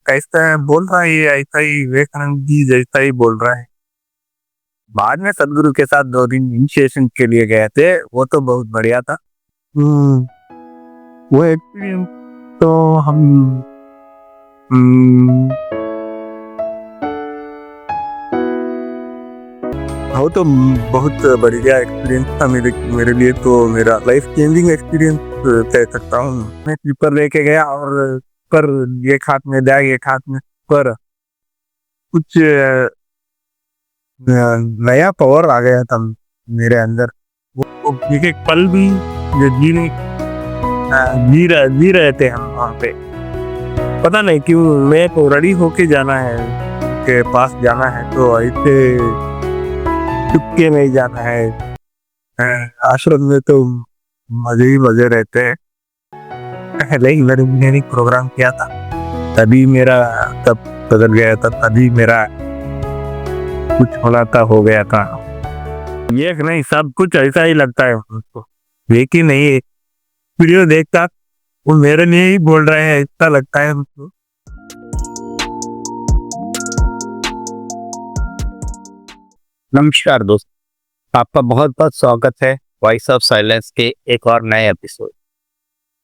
कैसा बोल रहा है ये ऐसा ही विवेकानंद जी जैसा ही बोल रहा है। बाद में सदगुरु के साथ 2 दिन इनिशिएशन के लिए गए थे, वो तो बहुत बढ़िया था। हुँ, वो एक्सपीरियंस तो हम हुँ, वो तो बहुत बढ़िया एक्सपीरियंस था मेरे मेरे लिए तो मेरा लाइफ चेंजिंग एक्सपीरियंस कह सकता हूँ। मैं स्लीपर लेके गया और पर एक हाथ में बैग, एक हाथ में पर कुछ नया पावर आ गया था मेरे अंदर। वो एक-एक पल भी जो जी रहे थे हम वहाँ पे। पता नहीं क्यों मैं तो रेडी होके जाना है, के पास जाना है तो ऐसे चुपके नहीं जाना है। आश्रम में तो मजे ही मजे रहते हैं। पहले इंजीनियरिंग प्रोग्राम किया था, तभी मेरा तब बदल गया था, तभी मेरा कुछ होना था हो गया था। ये नहीं सब कुछ ऐसा ही लगता है मुझको, लेकिन नहीं वीडियो देखता वो मेरे लिए ही बोल रहे हैं ऐसा लगता है मुझको। नमस्कार दोस्त, आपका बहुत बहुत स्वागत है वॉइस ऑफ साइलेंस के एक और नए एपिसोड।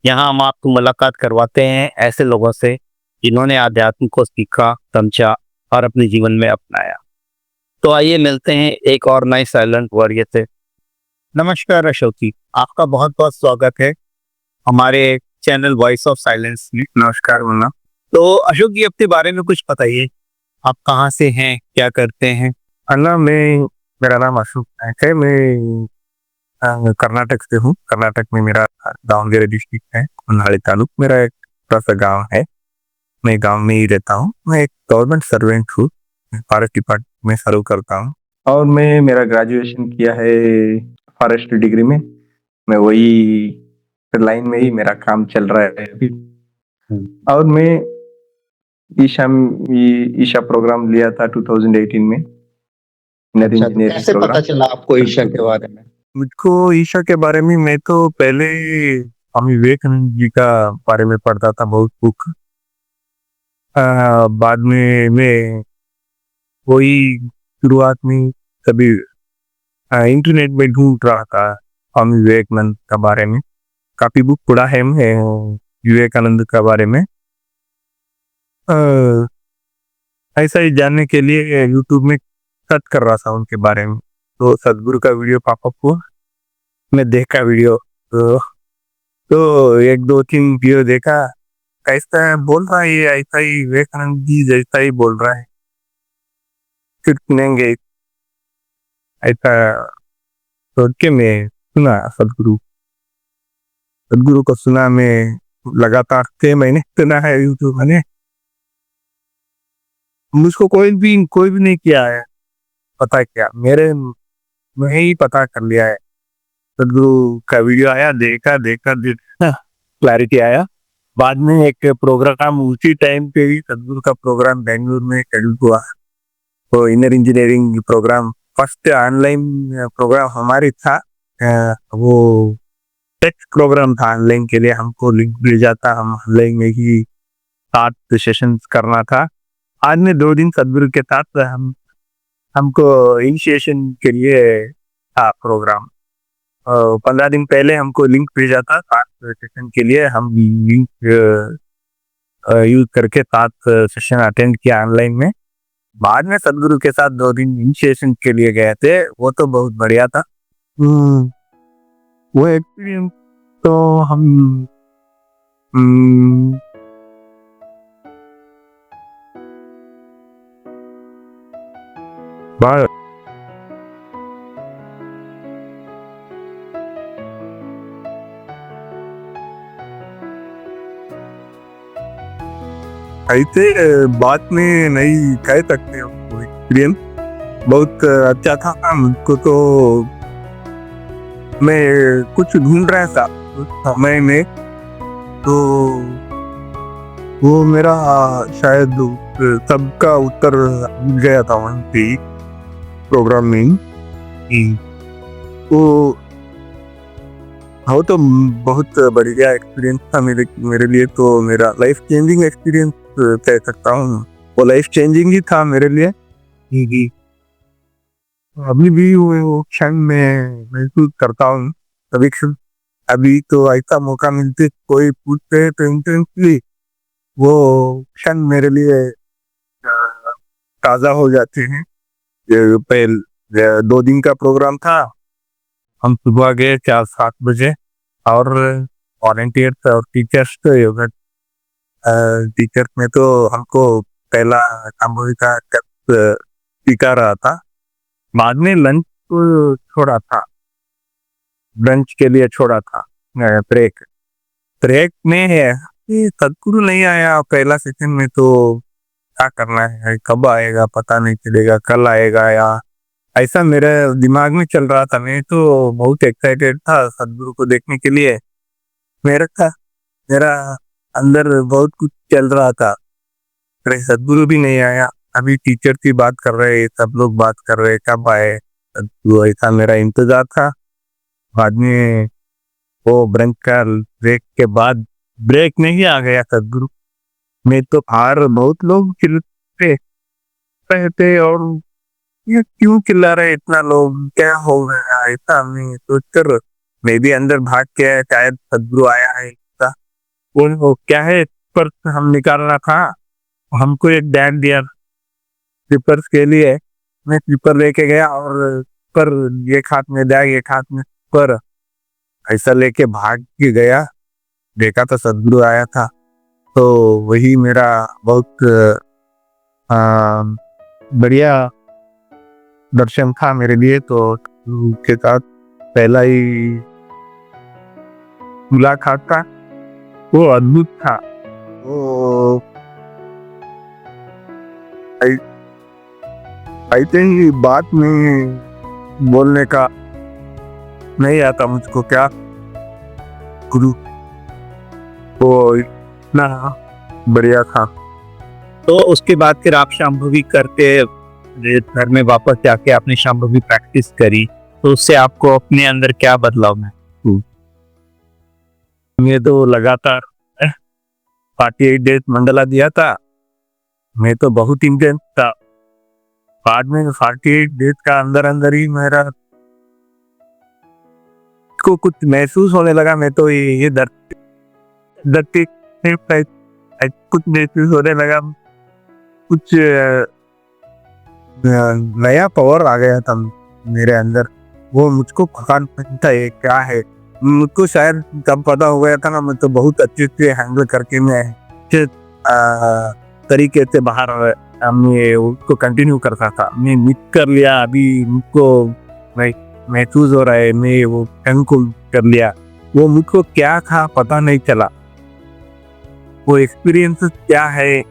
यहाँ हम आपको मुलाकात करवाते हैं ऐसे लोगों से जिन्होंने आध्यात्म को सीखा, समझा और अपने जीवन में अपनाया। तो आइए मिलते हैं एक और नए साइलेंट वॉरियर से। नमस्कार अशोक जी, आपका बहुत बहुत स्वागत है हमारे चैनल वॉइस ऑफ साइलेंस में। नमस्कार मुन्ना। तो अशोक जी, अपने बारे में कुछ बताइए। आप कहाँ से हैं, क्या करते हैं? मेरा नाम अशोक नायक है। मैं कर्नाटक से हूँ। कर्नाटक में मेरा दावणगेरे डिस्ट्रिक्ट है, होन्नाಳಿ तालुक मेरा एक छोटा सा गाँव है। मैं गाँव में ही रहता हूँ। मैं एक गवर्नमेंट सर्वेंट हूँ, फॉरेस्ट डिपार्टमेंट में सर्व करता हूँ और मैं मेरा ग्रेजुएशन किया है फॉरेस्ट डिग्री में। मैं वही लाइन में ही मेरा काम चल रहा है अभी। और मैं ईशा ईशा प्रोग्राम लिया था 2018 में। अच्छा, तो कैसे पता चला आपको ईशा के बारे में? मुझको ईशा के बारे में मैं तो पहले स्वामी विवेकानंद जी का बारे में पढ़ता था बहुत बुक। बाद में मैं वही शुरुआत में कभी इंटरनेट में ढूंढ रहा था स्वामी विवेकानंद का बारे में। काफी बुक पढ़ा है मैं विवेकानंद का बारे में। अ, ऐसा ही जानने के लिए यूट्यूब में सर्च कर रहा था उनके बारे में, तो सदगुरु का वीडियो पॉपअप हुआ। मैं देखा वीडियो तो 1-2-3 वीडियो देखा। कैसा बोल रहा है ये ऐसा ही विवेकानंद जी जैसा ही बोल रहा है। फिर सुनेंगे ऐसा सोच के मैं सुना सदगुरु सदगुरु को सुना। मैं लगातार 6 महीने सुना है यूट्यूब मैंने। मुझको कोई भी नहीं किया है पता क्या, मैं ही पता कर लिया है। सदगुरु का वीडियो आया, देखा क्लैरिटी आया। बाद में एक प्रोग्राम उसी टाइम पे ही सदगुरु का प्रोग्राम बेंगलुरु में शेड्यूल हुआ। तो inner engineering program first online program हमारी था। वो टेस्ट प्रोग्राम था ऑनलाइन के लिए, हमको लिंक भेजा था, हम ऑनलाइन में ही 7 सेशन करना था। आज में 2 दिन सदगुरु के साथ हमको इनिशिएशन के लिए था प्रोग्राम। 15 दिन पहले हमको लिंक भेजा था 7 सेशन के लिए। हम लिंक यूज करके 7 सेशन अटेंड किया ऑनलाइन में। बाद में सदगुरु के साथ 2 दिन इनिशिएशन के लिए गए थे, वो तो बहुत बढ़िया था। वो एक्सपीरियंस तो हम बाहर ऐसे बात में नहीं कह सकते हो। एक्सपीरियंस बहुत अच्छा था मुझको। तो मैं कुछ ढूंढ रहा था उस समय में, तो वो मेरा शायद सबका उत्तर मिल गया था वहीं पे ही प्रोग्राम में ही। तो वो तो बहुत बढ़िया एक्सपीरियंस था मेरे लिए तो मेरा लाइफ चेंजिंग एक्सपीरियंस कह सकता हूँ वो लाइफ चेंजिंग ही था मेरे लिए। जी, अभी भी वो क्षण में महसूस करता हूँ कभी क्षण। अभी तो ऐसा मौका मिलते कोई पूछते हैं तो इंटेंसली वो क्षण मेरे लिए ताज़ा हो जाते हैं। ये पहले 2 दिन का प्रोग्राम था। हम सुबह गए 4-7 बजे और वॉलंटियर्स और टीचर्स तो योगा टीचर्स में तो हमको पहला सामूहिक का सिखा रहा था। बाद में लंच को छोड़ा था, लंच के लिए छोड़ा था ब्रेक। ब्रेक में ये सदगुरु नहीं आया पहला सेकंड में तो क्या करना है, कब आएगा पता नहीं चलेगा, कल आएगा या ऐसा मेरे दिमाग में चल रहा था। मैं तो बहुत एक्साइटेड था सदगुरु को देखने के लिए। मेरा मेरा अंदर बहुत कुछ चल रहा था। अरे सदगुरु भी नहीं आया, अभी टीचर की बात कर रहे, सब लोग बात कर रहे कब आए सदगुरु, ऐसा मेरा इंतजार था। बाद में वो ब्रेक का ब्रेक के बाद ब्रेक नहीं आ गया सदगुरु। मैं तो बाहर बहुत लोग चिल्लाते रहे थे और ये क्यों चिल्ला रहे इतना लोग, क्या हो गया ऐसा मैं सोचकर मैं भी अंदर भाग के आया, शायद सदगुरु आया है ऐसा। वो क्या है पर हम निकालना था, हमको एक बैग दिया स्लीपर्स के लिए। मैं स्लीपर लेके गया और पर एक हाथ में बैग एक हाथ में पर ऐसा लेके भाग के गया, देखा तो सदगुरु आया था। तो वही मेरा बहुत बढ़िया दर्शन था मेरे लिए। तो के साथ पहला ही मुलाकात था, वो अद्भुत था। वो ऐसे ही बात में बोलने का नहीं आता मुझको, क्या गुरु वो इतना बढ़िया था। तो उसके बाद फिर आप शांभवी करके घर में वापस जाके आपने शांभवी प्रैक्टिस करी, तो उससे आपको अपने अंदर क्या बदलाव में? मैं तो लगातार 48 डेज मंडला दिया था। मैं तो बहुत इंटेंस था। बाद में 48 डेज का अंदर अंदर ही मेरा को कुछ महसूस होने लगा। मैं तो ये दर्द कुछ महसूस होने लगा, कुछ नया पावर आ गया था मेरे अंदर। वो मुझको पता नहीं था ये क्या है, मुझको शायद तब पता हो गया था ना। मैं तो बहुत अच्छे से हैंडल करके मैं अच्छे तरीके से बाहर मैं उसको कंटिन्यू करता था। मैं मिस कर लिया, अभी मुझको महसूस हो रहा है मैं वो को कर लिया। वो मुझको क्या था पता नहीं चला, वो एक्सपीरियंस क्या है,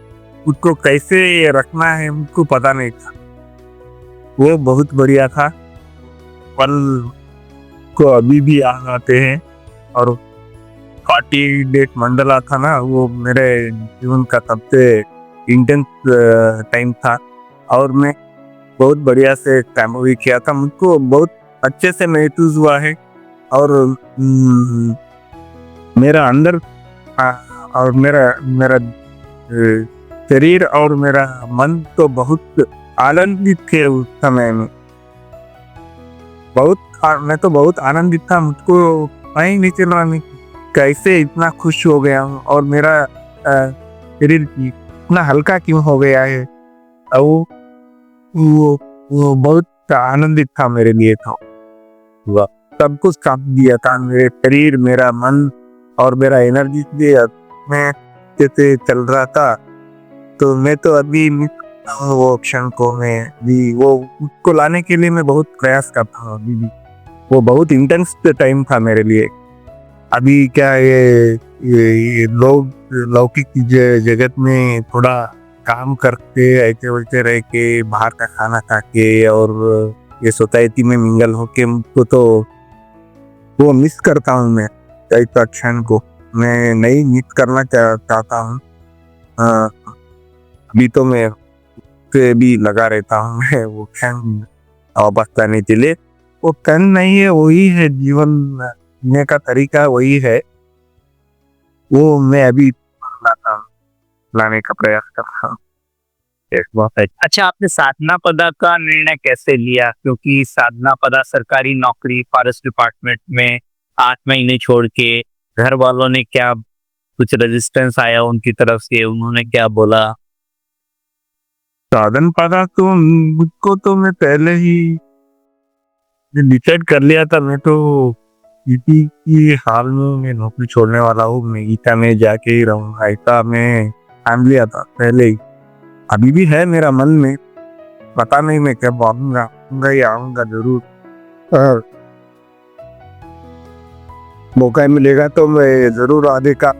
उसको कैसे रखना है मुझको पता नहीं था। वो बहुत बढ़िया था, पल को अभी भी याद आते हैं। और 40 डेज मंडला था ना, वो मेरे जीवन का सबसे इंटेंस टाइम था और मैं बहुत बढ़िया से टाइम भी किया था। मुझको बहुत अच्छे से महसूस हुआ है और मेरा अंदर और मेरा शरीर और मेरा मन तो बहुत आनंदित थे उस समय में। मैं तो बहुत आनंदित था, मुझको पता ही नहीं चला मैं कैसे इतना खुश हो गया हूँ और मेरा शरीर इतना हल्का क्यों हो गया है। वो बहुत आनंदित था मेरे लिए था। सब कुछ काम दिया था, मेरे शरीर मेरा मन और मेरा एनर्जी भी मैं जैसे चल रहा था। तो मैं तो अभी वो क्षण को मैं भी वो उसको लाने के लिए मैं बहुत प्रयास करता हूँ अभी भी। वो बहुत इंटेंस टाइम था मेरे लिए। अभी क्या ये लोग लौकिक जगत में थोड़ा काम करते ऐसे वैसे रह के बाहर का खाना खा के और ये सोसाइटी में मिंगल होके मुझको तो वो मिस करता हूँ। मैं ऐसा क्षण को मैं नहीं मिस करना चाहता हूँ। अभी तो मैं पे भी लगा रहता हूँ मैं वो क्षण वापस करने के लिए। वो क्षण नहीं है, वही है जीवन जीने का तरीका, वही है वो मैं अभी लाता हूँ। लाने का प्रयास कर रहा हूँ। बहुत अच्छा। आपने साधना पदा का निर्णय कैसे लिया? क्योंकि साधना पदा सरकारी नौकरी फॉरेस्ट डिपार्टमेंट में 8 महीने छोड़ के घर वालों ने क्या कुछ रेजिस्टेंस आया उनकी तरफ से? उन्होंने क्या बोला? साधन पादा तो मुझको तो मैं पहले ही डिसाइड कर लिया था। मैं तो ईटी की हाल में मैं नौकरी छोड़ने वाला हूँ, मैं ईटा में जाके ही रहूंगा, ऐसा मैं ठान लिया था पहले ही। अभी भी है मेरा मन में, पता नहीं मैं कब आऊंगा, आऊंगा ही आऊंगा जरूर। और मौका मिलेगा तो मैं जरूर आने का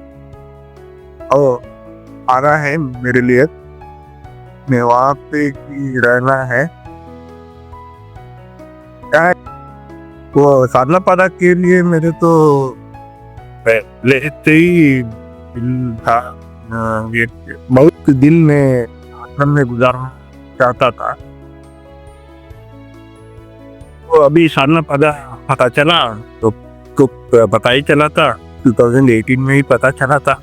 और आ रहा है मेरे लिए। मैं वहाँ पे ही रहना है। क्या है, वो साधना पादा के लिए मेरे तो पहले से ही दिल था। ये बहुत दिन में आश्रम में गुजारना चाहता था। तो अभी साधना पादा पता चला तो पता ही चला था, 2018 में ही पता चला था।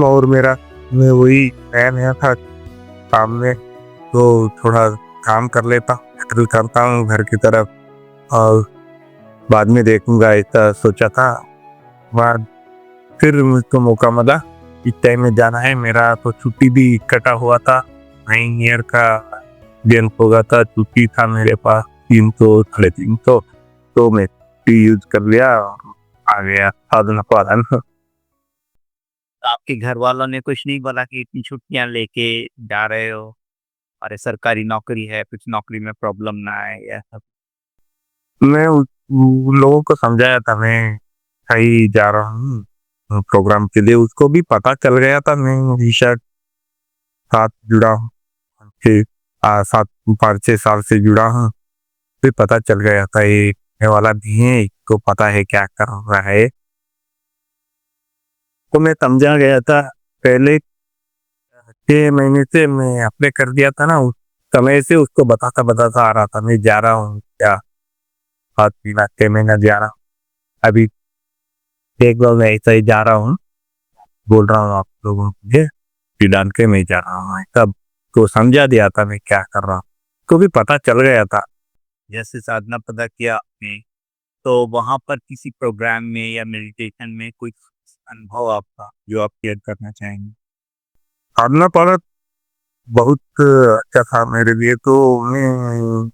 और मैं वही नया नया था काम में, तो थोड़ा काम कर लेता, सेटल करता हूँ घर की तरफ और बाद में देखूंगा ऐसा सोचा था। बाद फिर मुझको मौका मिला, इस टाइम में जाना है। मेरा तो छुट्टी भी कटा हुआ था, 9 ईयर का गेम होगा था, छुट्टी था मेरे पास 300 350, तो मैं यूज कर लिया और आ गया साधना पादा। आपके घर वालों ने कुछ नहीं बोला कि इतनी छुट्टियां लेके जा रहे हो, अरे सरकारी नौकरी है, कुछ नौकरी में प्रॉब्लम ना आए या सब? मैं उन लोगों को समझाया था मैं कहीं जा रहा हूँ प्रोग्राम के लिए। उसको भी पता चल गया था मैं ऋषा साथ जुड़ा हूँ, 7 5 6 साल से जुड़ा हूँ। फिर पता चल गया था ये वाला भी है, इसको पता है क्या कर रहा है। तो मैं समझा गया था पहले, 6 महीने से मैं अप्लाई कर दिया था ना, उस समय से उसको बताता बताता आ रहा था मैं जा रहा हूँ, क्या 7 3 6 महीना जा रहा हूँ। अभी एक बार मैं ऐसा ही जा रहा हूँ, बोल रहा हूँ आप लोगों को डाल के मैं जा रहा हूँ, तब तो समझा दिया था मैं क्या कर रहा हूँ, को भी पता चल गया था। जैसे साधना पदा किया आपने, तो वहां पर किसी प्रोग्राम में या मेडिटेशन में कोई अनुभव आपका जो आप शेयर करना चाहेंगे? साधना पादा बहुत अच्छा था मेरे लिए। तो मैं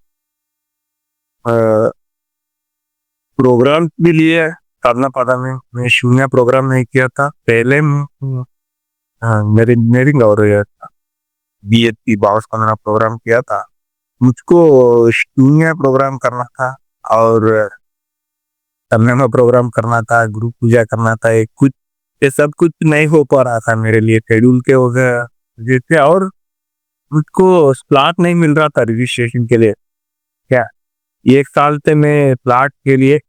प्रोग्राम भी लिए साधना पादा में, मैं शून्य प्रोग्राम नहीं किया था पहले। मेरे इंजीनियरिंग और BSc 12 15 प्रोग्राम किया था। मुझको शून्य प्रोग्राम करना था और करने में प्रोग्राम करना था, गुरु पूजा करना था, एक कुछ ये सब कुछ नहीं हो पा रहा था मेरे लिए शेड्यूल के वजह से। और मुझको स्लॉट नहीं मिल रहा था रजिस्ट्रेशन के लिए। क्या 1 साल से मैं स्लॉट के लिए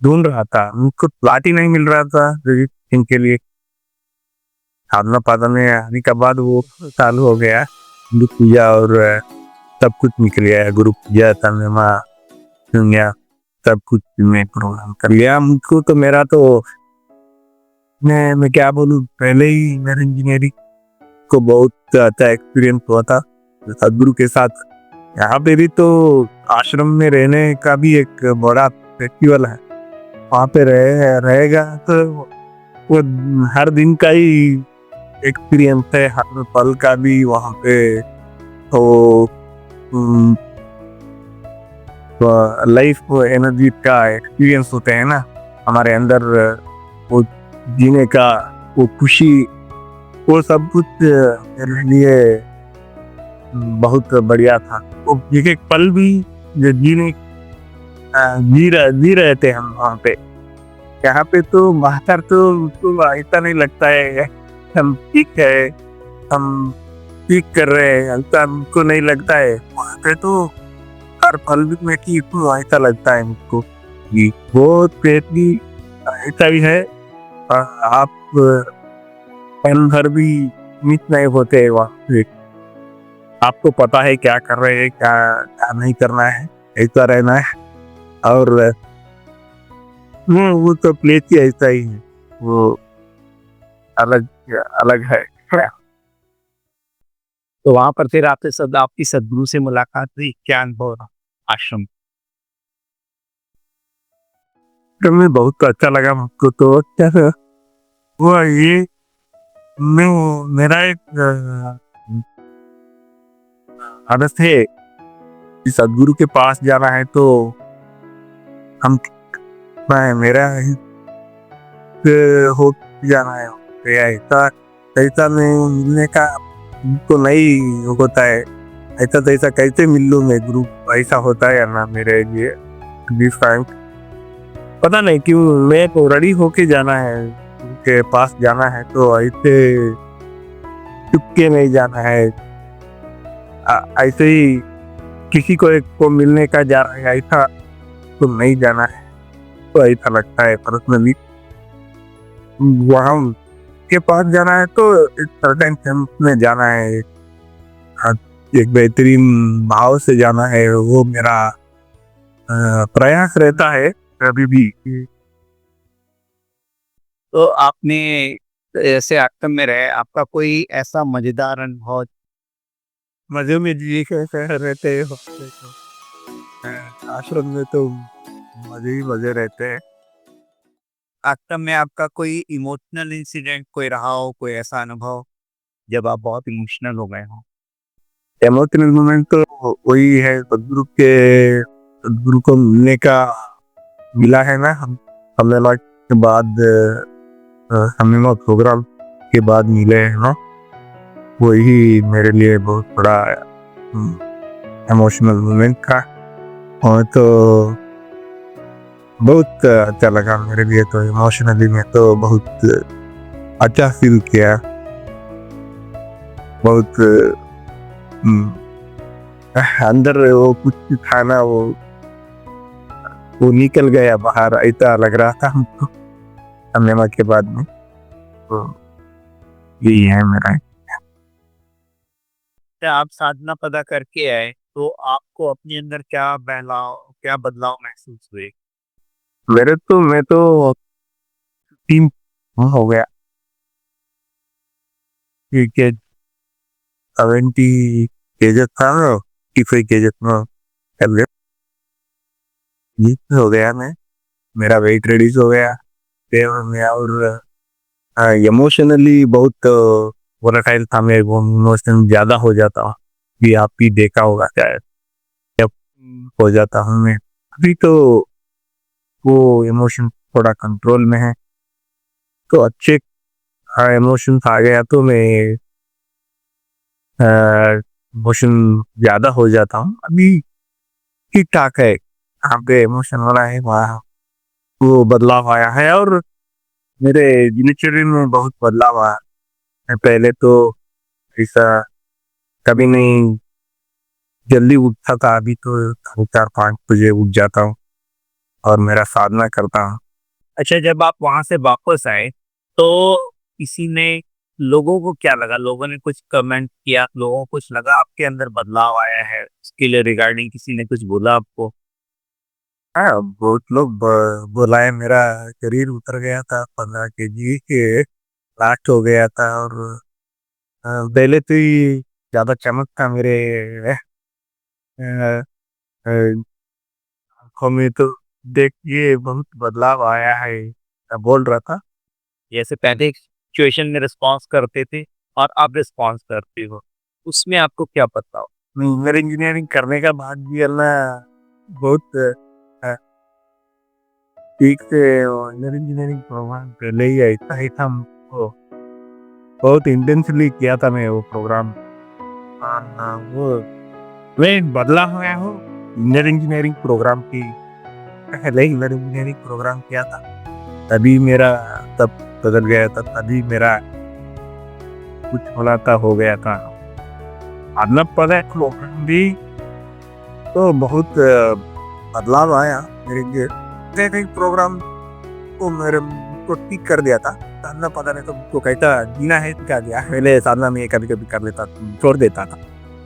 ढूंढ रहा था, मुझको प्लाट ही नहीं मिल रहा था रजिस्ट्रेशन के लिए। साधना पादा में आने के बाद वो चालू हो गया, गुरु पूजा और सब कुछ निकल गया, गुरु पूजा तन्मा शून्य सब कुछ मैं प्रोग्राम कर लिया। मुझको तो मेरा तो मैं क्या बोलूँ, पहले ही मेरे इंजीनियरिंग को बहुत अच्छा एक्सपीरियंस हुआ था सदगुरु के साथ। यहाँ पे भी तो आश्रम में रहने का भी एक बड़ा फेस्टिवल है, वहाँ पे रहेगा तो वो हर दिन का ही एक्सपीरियंस है, हर पल का भी वहाँ पे। तो लाइफ एनर्जी का एक्सपीरियंस होते हैं ना हमारे अंदर, वो जीने का वो खुशी, वो सब कुछ मेरे लिए बहुत बढ़िया था। वो एक एक पल भी जो जी रहे थे हम वहाँ पे। यहाँ पे तो बाहर तो उसको ऐसा नहीं लगता है हम ठीक है, हम ठीक कर रहे हैं, ऐसा हमको नहीं लगता है। वहाँ पे तो हर पल भी में ठीक हूँ ऐसा लगता है मुझको। जी बहुत प्रेतली ऐसा भी है, आप पल भर भी मिस नहीं होते वहाँ पे। आपको पता है क्या कर रहे हैं, क्या क्या नहीं करना है, ऐसा रहना है। और वो तो प्लेस ही ऐसा ही है, वो अलग अलग है। तो वहां पर फिर आपकी सदगुरु से मुलाकात हुई, क्या अनुभव रहा आश्रम? तो मैं बहुत अच्छा लगा मुझको, तो अच्छा सा हुआ ये। मैं मेरा एक आदत है कि सदगुरु के पास जाना है तो हम मैं मेरा हो जाना है। तो ऐसा ऐसा में मिलने का तो नहीं होता है, ऐसा तैसा कैसे मिल लूँ मैं गुरु, ऐसा होता है ना मेरे लिए। बी फ्रैंक, पता नहीं क्यों मैं तो रेडी होके जाना है, उनके पास जाना है तो ऐसे चुपके नहीं जाना है। ऐसे ही किसी को एक को मिलने का जा रहा है ऐसा तो नहीं जाना है, तो ऐसा लगता है पर्सनली। वहाँ के पास जाना है तो एक सर्टेन सेंस में जाना है, हाँ, एक बेहतरीन भाव से जाना है, वो मेरा प्रयास रहता है कभी भी। तो आपने ऐसे आश्रम में रहे, आपका कोई ऐसा मजेदार अनुभव? मजे में जी कैसे रहते हो, आश्रम में तो मजे ही मजे रहते हैं। आश्रम में आपका कोई इमोशनल इंसिडेंट कोई रहा हो, कोई ऐसा अनुभव जब आप बहुत इमोशनल हो गए हो? इमोशनल मोमेंट तो वही है, सदगुरु को मिलने का मिला है ना, हम सम्मेलन के बाद, सम्मेलन प्रोग्राम के बाद मिले हैं ना, वही मेरे लिए बहुत बड़ा इमोशनल मोमेंट था। और तो बहुत अच्छा लगा मेरे लिए, तो इमोशनली मैं तो बहुत अच्छा फील किया, बहुत अंदर वो कुछ था ना, वो निकल गया बाहर, ऐसा लग रहा था हमको सम्मेलन के बाद में। तो यही है मेरा। जब आप साधना पदा करके आए तो आपको अपने अंदर क्या बदलाव महसूस हुए? मैं तो टीम हो गया, क्रिकेट 70 केजेस था ना, 55 केजेस में हो गया मैं, मेरा वेट रिड्यूस हो गया। फिर मैं और इमोशनली बहुत वोलेटाइल था मैं, वो इमोशन ज्यादा हो जाता हूँ, ये आप भी देखा होगा शायद, जब हो जाता हूँ मैं। अभी तो वो इमोशन थोड़ा कंट्रोल में है, तो अच्छे इमोशंस आ गया तो मैं इमोशन ज्यादा हो जाता हूँ। अभी ठीक ठाक है, यहाँ पे इमोशन हो रहा है, वहाँ वो बदलाव आया है और मेरे दिनचर्या में बहुत बदलाव आया है। पहले तो ऐसा कभी नहीं जल्दी उठता था, अभी तो 4-5 बजे उठ जाता हूँ और मेरा साधना करता हूँ। अच्छा, जब आप वहां से वापस आए तो किसी ने लोगों को क्या लगा, लोगों ने कुछ कमेंट किया, लोगों को कुछ लगा आपके अंदर बदलाव आया है उसके लिए रिगार्डिंग किसी ने कुछ बोला आपको? हाँ, बहुत लोग बोला है, मेरा शरीर उतर गया था, 15 केजी के लास्ट हो गया था, और पहले तो ही ज्यादा चमक था मेरे अ, अ, आंखों में, तो देखिए बहुत बदलाव आया है, मैं बोल रहा था। जैसे पहले एक सिचुएशन में रिस्पॉन्स करते थे और अब रिस्पॉन्स करते हो, उसमें आपको क्या पता हो? मेरे इंजीनियरिंग करने का बाद भी अल्लाह बहुत ठीक से, मेरे इंजीनियरिंग प्रोग्राम पहले ही ऐसा ही था, वो बहुत इंटेंसली किया था मैं वो प्रोग्राम। वो मैं बदला हुआ हूँ, इंजीनियरिंग प्रोग्राम की पहले ही मेरे इंजीनियरिंग प्रोग्राम किया था, तभी मेरा तब बदल गया था, तभी मेरा कुछ होना था हो गया था। आना पड़ा प्रोग्राम भी तो बहुत बदलाव आया मेरे लिए। इंजीनियरिंग प्रोग्राम को मेरे को ठीक कर दिया था, साधना पता नहीं तो मुझको कहता जीना है क्या दिया, पहले साधना में कभी कभी कर लेता, छोड़ देता था,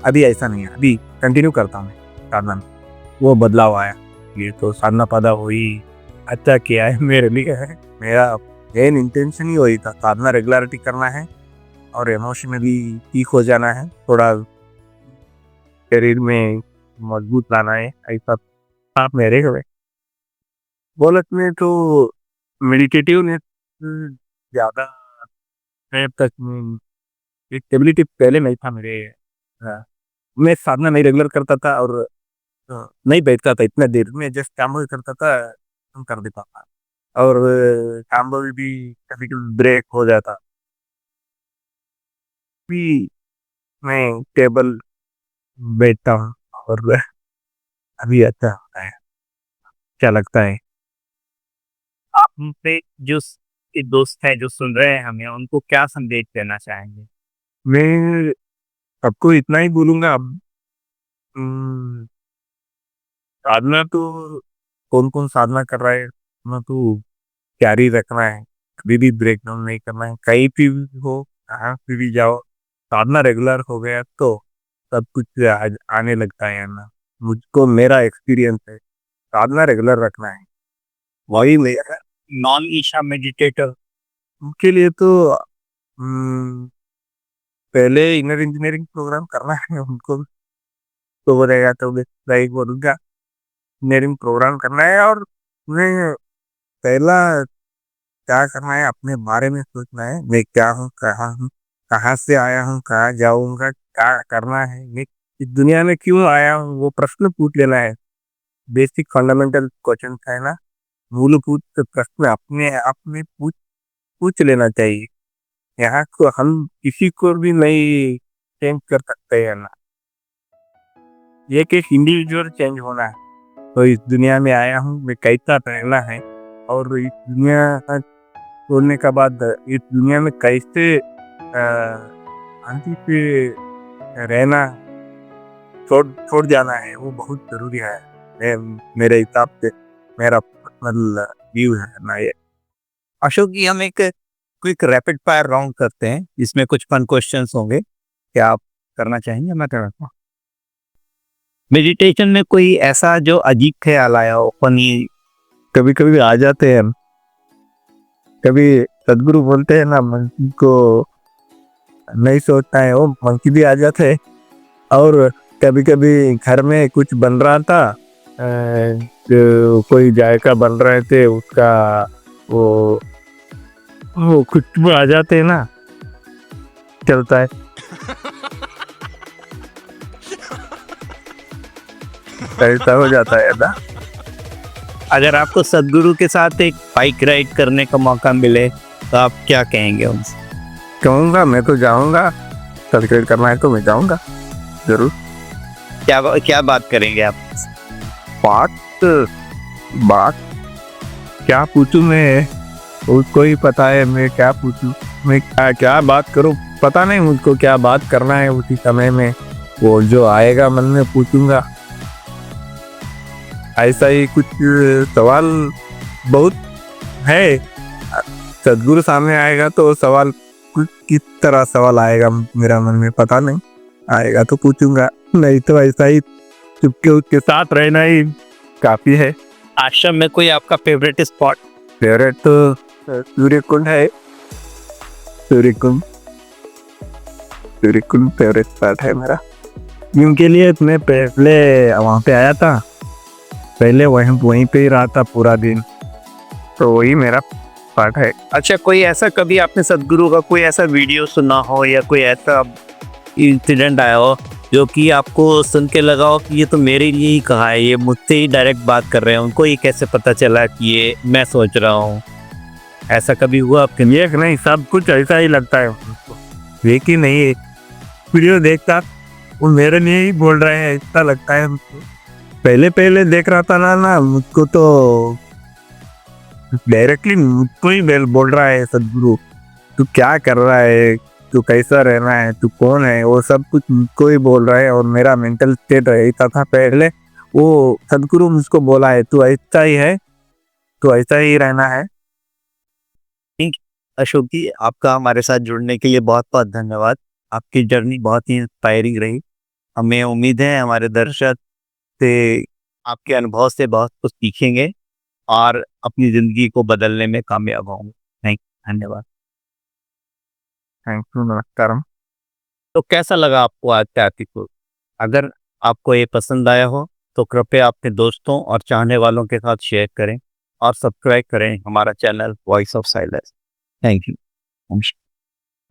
अभी ऐसा नहीं है, अभी कंटिन्यू करता हूँ साधना में, वो बदलाव आया। ये तो साधना पदा हुई अच्छा किया है मेरे लिए। मेरा मेन इंटेंशन ही वही था, साधना रेगुलरिटी करना है और इमोशनली ठीक हो जाना है, थोड़ा शरीर में मजबूत लाना है, ऐसा था मेरे हुए। बोलत में तो मेडिटेटिवनेस ज़्यादा टाइम तक स्टेबिलिटी पहले नहीं था मेरे। मैं साधना नहीं रेगुलर करता था और नहीं बैठता था इतना देर में, जस्ट काम ही करता था, कर देता था। और काम भी कभी कभी ब्रेक हो जाता भी, मैं टेबल बैठता हूँ और अभी अच्छा होता है, क्या लगता है। आप पे जो दोस्त हैं जो सुन रहे हैं हमें, उनको क्या संदेश देना चाहेंगे? मैं सबको इतना ही बोलूंगा अब, हम्म, साधना तो कौन कौन साधना कर रहा है, ना तो जारी रखना है, कभी भी ब्रेक डाउन नहीं करना है, कहीं भी हो, कहाँ पे भी जाओ, साधना रेगुलर हो गया तो सब कुछ आने लगता है ना। मुझको मेरा एक्सपीरियंस है, साधना रेगुलर रखना है, वही मेरा। Non Isha meditator. उनके लिए तो हम्म, पहले इनर इंजीनियरिंग प्रोग्राम करना है उनको, तो बोलेगा तो लाइक बोलूंगा इंजीनियरिंग प्रोग्राम करना है, और उन्हें पहला क्या करना है, अपने बारे में सोचना है, मैं क्या हूँ, कहाँ हूँ, कहाँ से आया हूँ, कहाँ जाऊंगा, क्या करना है, मैं इस दुनिया में क्यों आया हूँ, वो प्रश्न पूछ लेना है। बेसिक फंडामेंटल क्वेश्चन है ना, मूलभूत प्रश्न अपने आप में पूछ पूछ लेना चाहिए। यहाँ को हम किसी को भी नहीं चेंज कर सकते हैं ना, ये कि इंडिविजुअल चेंज होना है। तो इस दुनिया में आया हूँ, मैं कैसा रहना है, और इस दुनिया छोड़ने के बाद इस दुनिया में कैसे शांति से रहना, छोड़ छोड़ जाना है, वो बहुत जरूरी है। मेरे हिसाब से मेरा पर्सनल व्यू है ना ये। अशोक जी, हम एक क्विक रैपिड फायर राउंड करते हैं, इसमें कुछ फन क्वेश्चंस होंगे। क्या आप करना चाहेंगे? मैं करता हूँ। मेडिटेशन में कोई ऐसा जो अजीब ख्याल आया हो, फनी? कभी कभी आ जाते हैं, कभी सदगुरु बोलते हैं ना, मंकी को नहीं सोचता है, वो मंकी भी आ जाते हैं। और कभी कभी घर में कुछ बन रहा था, कोई जायका बन रहे थे उसका, वो वो खुशबू आ जाते हैं ना, चलता है, ऐसा हो जाता है ना। अगर आपको सदगुरु के साथ एक बाइक राइड करने का मौका मिले तो आप क्या कहेंगे उनसे? कहूँगा मैं तो जाऊँगा, सब्सक्राइब करना है तो मैं जाऊँगा जरूर। क्या बात करेंगे आप? बात बात क्या पूछूं मैं, उसको ही पता है मैं क्या पूछूं, मैं क्या क्या बात करूं, पता नहीं मुझको क्या बात करना है उसी समय में, वो जो आएगा मन में पूछूंगा। ऐसा ही कुछ सवाल बहुत है, सदगुरु सामने आएगा तो सवाल कुछ किस तरह सवाल आएगा मेरा मन में पता नहीं, आएगा तो पूछूंगा, नहीं तो ऐसा ही चुपके उसके साथ रहना ही काफी है। आश्रम में कोई आपका फेवरेट स्पॉट? फेवरेट तो सूर्य कुंड है, सूर्य कुंड, सूर्य कुंड फेवरेट स्पॉट है मेरा। उनके लिए मैं पहले वहाँ पे आया था, पहले वहीं पे ही रहा था पूरा दिन, तो वही मेरा स्पॉट है। अच्छा, कोई ऐसा कभी आपने सदगुरु का कोई ऐसा वीडियो सुना हो या कोई ऐसा इंसिडेंट आया हो जो कि आपको सुन के लगा हो कि ये तो मेरे लिए ही कहा है, ये मुझसे ही डायरेक्ट बात कर रहे हैं, उनको ये कैसे पता चला कि ये मैं सोच रहा हूँ? ऐसा कभी हुआ आपके? ये नहीं, सब कुछ ऐसा ही लगता है मुझको, लेकिन नहीं वीडियो देखता वो मेरे लिए ही बोल रहे हैं ऐसा लगता है मुझको। पहले पहले देख रहा था ना मुझको तो डायरेक्टली मुझको ही बोल रहा है सदगुरु, तू क्या कर रहा है, तू कैसा रहना है, तू कौन है, वो सब कुछ मुझको ही बोल रहा है। और मेरा मेंटल स्टेट ऐसा था पहले, वो सदगुरु मुझको बोला है तू ऐसा ही है, तू ऐसा ही रहना है। अशोक जी, आपका हमारे साथ जुड़ने के लिए बहुत बहुत धन्यवाद। आपकी जर्नी बहुत ही इंस्पायरिंग रही। हमें उम्मीद है हमारे दर्शक से आपके अनुभव से बहुत कुछ सीखेंगे। और अपनी जिंदगी को बदलने में कामयाब होंगे। धन्यवाद। थैंक यू, नमस्कारम। तो कैसा लगा आपको आज का एपिसोड? अगर आपको ये पसंद आया हो तो कृपया अपने दोस्तों और चाहने वालों के साथ शेयर करें और सब्सक्राइब करें हमारा channel voice of silence. Thank you.